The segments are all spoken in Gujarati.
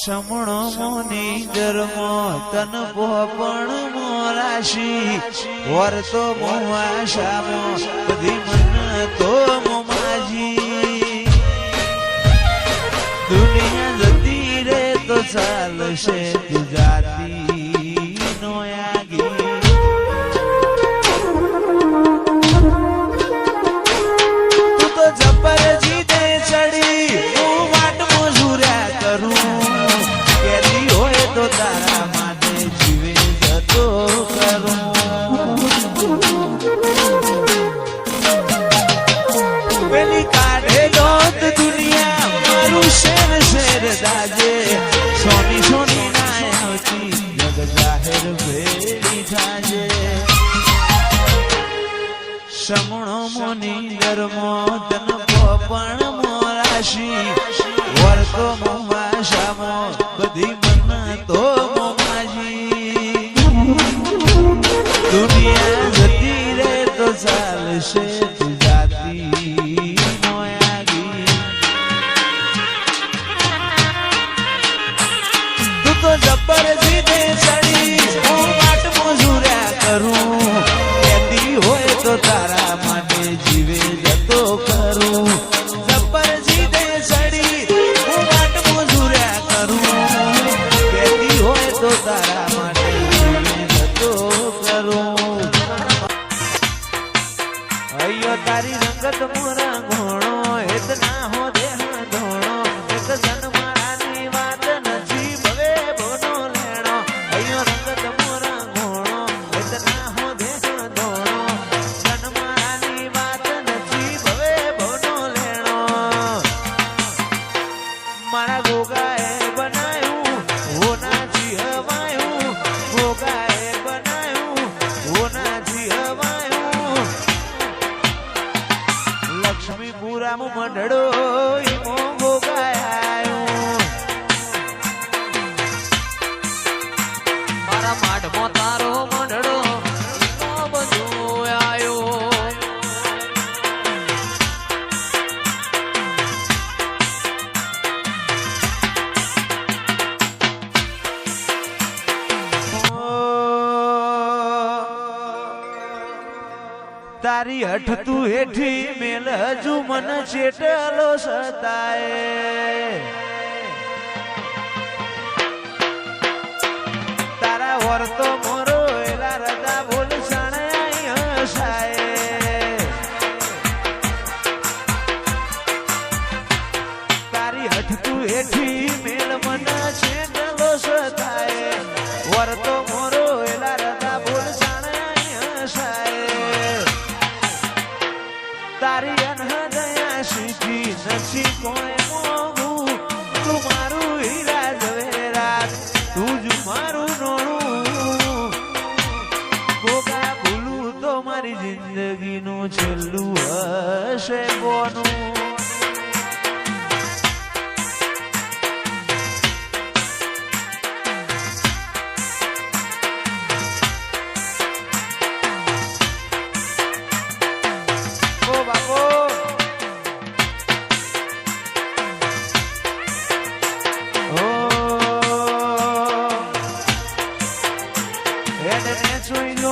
સમણો મોની ધર્મ તન પોપણ મોરાશી વર્તો મોવાશામો બધી મન તો મોમાજી દુનિયા જતી રે તો ચાલશે તું જાતી નો આગી તું તો જબર જીતે ચડી હું વાટ મોજુર્યા કરું કેદી હોય તો તારા માટે જીવે જતો કરું પેલી કાઢે દોત દુનિયા મારું શેર શેર દાજે સોની સોની ના આવતી જગ જાહેર ભેડી થાજે સમણો મોની ધર્મો તન પોપણ મોરાશી વર્તો મોમાશામો બધી મન તો મોમાજી દુનિયા જતી રે તો ચાલશે તું જાતી નો આગી તું તો જબર જીતે ચડી હું વાટ મોજુર્યા કરું કેદી હોય તો તારા માટે જીવે જતો કરું જબર જીતે ચડી હું વાટ મોજુર્યા કરું કેદી હોય તો તારા માટે જીવે જતો કરું અయ్યો તારી રંગત મોરા ઘોણો હેત ના હો દેહ ધોણો એક જન્મારાની વાત નથી ભવે ભવનો લેણો અయ్યો રંગત મોરા ઘોણો હેત ના હો દેહ ધોણો જન્મારાની વાત નથી ભવે ભવનો લેણો મારા ગોગાએ બનાયું હોનાથી હવાયું ગોગાએ બનાયું હોનાથી હવાયું લક્ષ્મીપુરામાં મંડળો ઈમો ગોગાયું મારા માઠમાં તારો મંડળો ઈમો બધો આયો તારી હઠ તું હેઠી મેલ હજુ મન ચેટલો સતાય તારા વર્તો મોરો એલા રદા બોલ સણાય હસાય તારી હઠ તું હેઠી મેલ મન ચેટલો સતાય વર્તો મોરો એલા રદા બોલ સણાય હસાય તારી અનહદયા શીખી નથી કોઈ મોગું તું મારું હીરા ઝવેરાત તું જ મારું નોણું ગોગા ભૂલું તો મારી જિંદગીનું છેલ્લું હશે કોનું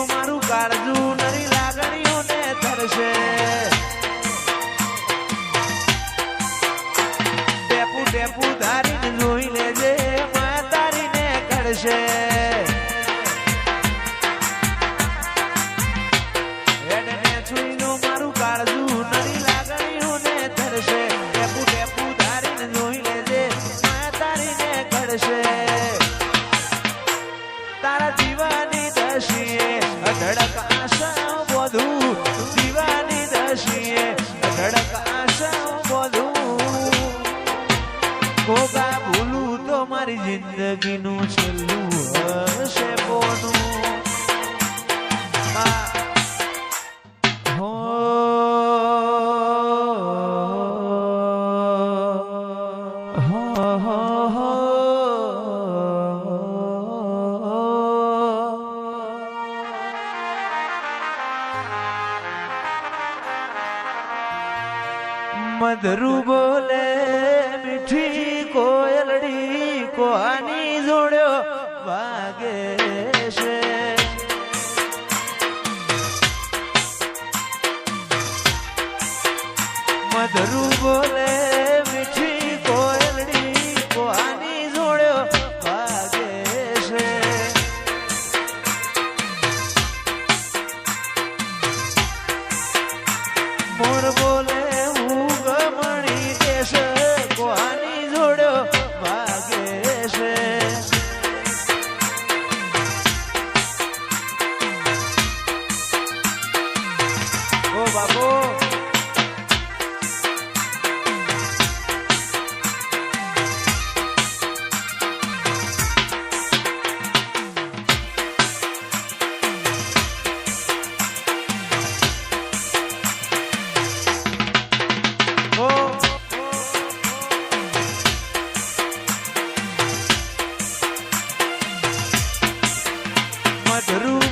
મારું કાળજું નરી લાગણીઓને ધરશે ટેપુ ટેપુ ધારીને જોઈ લેજે માં તારીને કરશે મારું કાળજું નરી લાગણીઓને ધરશે ટેપુ ટેપુ ધારીને જોઈ લેજે માં તારીને કરશે તારા દીવાની દશીએ અઢળક આશા બધું દીવાની દશીએ અઢળક આશા બધું ગોગા ભૂલું તો મારી જિંદગીનું છેલ્લું હશે પોનું મધરુ બોલે મીઠી કોયલડી કોની જોડ્યો વાગે છે મધરું બોલે મીઠી કોયલડી કોની જોડ્યો વાગે છે મોર બોલે હું ગમણી કેશ કોની જોડ્યો વાગે છે ઓ બાપુ મધરું